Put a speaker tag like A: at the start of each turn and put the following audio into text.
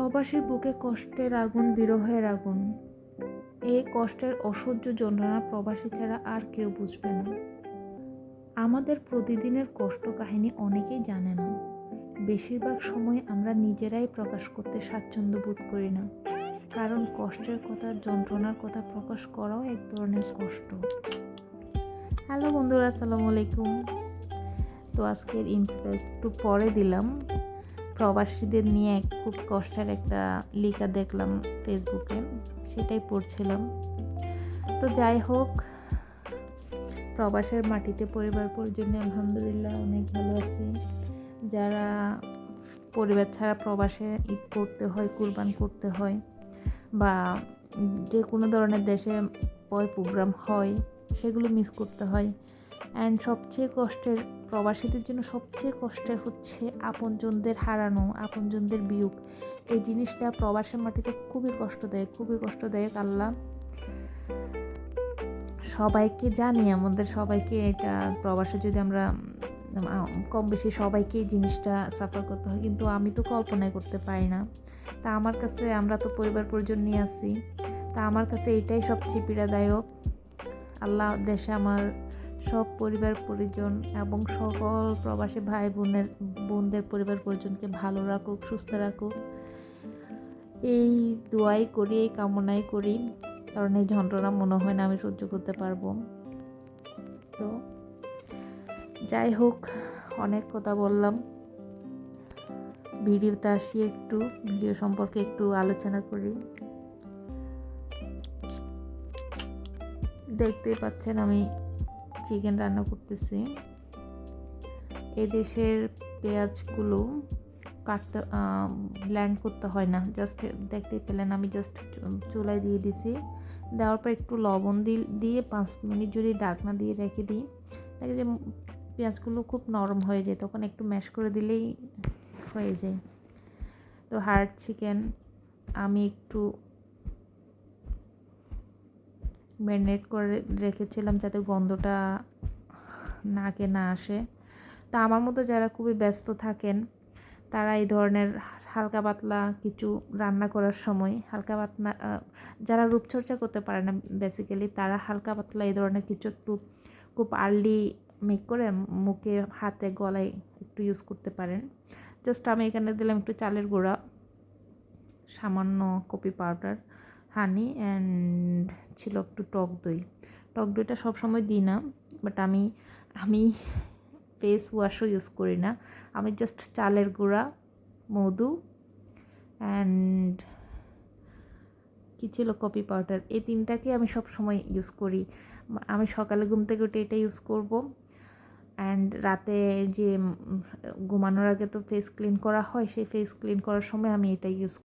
A: প্রবাসীর বুকে কষ্টের আগুন, বিরহের আগুন। এই কষ্টের অসহ্য যন্ত্রণা প্রবাসী ছাড়া আর কেউ বুঝবে না। আমাদের প্রতিদিনের কষ্ট কাহিনী অনেকেই জানে না। বেশিরভাগ সময় আমরা নিজেরাই প্রকাশ করতে স্বাচ্ছন্দ্য বোধ করি না, কারণ কষ্টের কথা, যন্ত্রণার কথা প্রকাশ করাও এক ধরনের কষ্ট। হ্যালো বন্ধুরা, আসসালামু আলাইকুম। তো আজকের ইন্ট্রোটা একটু পরে দিলাম। প্রবাসীদের নিয়ে খুব কষ্টের একটা লেখা দেখলাম ফেসবুকে, সেটাই পড়ছিলাম। তো যাই হোক, প্রবাসের মাটিতে পরিবার পরিজন আলহামদুলিল্লাহ অনেক ভালো আছি। যারা পরিবার ছাড়া প্রবাসে ঈদ করতে হয়, কুরবান করতে হয়, বা যে কোনো ধরনের দেশে প্রোগ্রাম হয়, সেগুলো মিস করতে হয়। অ্যান্ড সবচেয়ে কষ্টের, প্রবাসীদের জন্য সবচেয়ে কষ্টের হচ্ছে আপনজনদের হারানো, আপনজনদের বিয়োগ। এই জিনিসটা প্রবাসের মাটিতে খুবই কষ্টদায়ক। আল্লাহ সবাইকে জানি, আমাদের সবাইকে এটা প্রবাসে যদি আমরা কম বেশি সবাইকে এই জিনিসটা সাফার করতে হয়, কিন্তু আমি তো কল্পনাই করতে পারি না। তা আমার কাছে, আমরা তো পরিবার পরিজন নিয়ে আসি, তা আমার কাছে এটাই সবচেয়ে পীড়াদায়ক। আল্লাহ দেশে আমার সব পরিবার পরিজন এবং সকল প্রবাসী ভাই বোনদের পরিবার পরিজনকে ভালো রাখুক, সুস্থ রাখুক, এই দোয়াই করি, এই কামনাই করি, কারণ এই যন্ত্রণা মনে হয় না আমি সহ্য করতে পারবো। তো যাই হোক, অনেক কথা বললাম। ভিডিওতে আসি, একটু ভিডিও সম্পর্কে একটু আলোচনা করি। দেখতেই পাচ্ছেন আমি চিকেন রান্না করতেছি। এদেশের পেঁয়াজগুলো কাটতে, ব্ল্যান্ড করতে হয় না, জাস্ট দেখতেই পেলেন আমি জাস্ট চুলায় দিয়ে দিছি। দেওয়ার পর একটু লবণ দিয়ে 5 মিনিট যদি ঢাকনা দিয়ে রেখে দিই, দেখে যে পেঁয়াজগুলো খুব নরম হয়ে যায়, তখন একটু ম্যাশ করে দিলেই হয়ে যায়। তো হার্ড চিকেন আমি একটু ম্যারিনেট করে রেখেছিলাম যাতে গন্ধটা নাকে না আসে। তা আমার মতো যারা খুবই ব্যস্ত থাকেন, তারা এই ধরনের হালকা পাতলা কিছু রান্না করার সময়, হালকা পাতলা, যারা রূপচর্চা করতে পারে না বেসিক্যালি, তারা হালকা পাতলা এই ধরনের কিছু একটু খুব আর্লি মেক করে মুখে, হাতে, গলায় একটু ইউজ করতে পারেন। জাস্ট আমি এখানে দিলাম একটু চালের গুঁড়া, সামান্য কফি পাউডার, হানি, অ্যান্ড ছিল একটু টক দইটা সবসময় দিই না, বাট আমি ফেস ওয়াশও ইউজ করি না। আমি জাস্ট চালের গুঁড়া, মধু, অ্যান্ড কী ছিল, কফি পাউডার, এই তিনটাকে আমি সব সময় ইউজ করি। আমি সকালে ঘুম থেকে উঠে এটা ইউজ করব, অ্যান্ড রাতে যে ঘুমানোর আগে তো ফেস ক্লিন করা হয়, সেই ফেস ক্লিন করার সময় আমি এটা ইউজ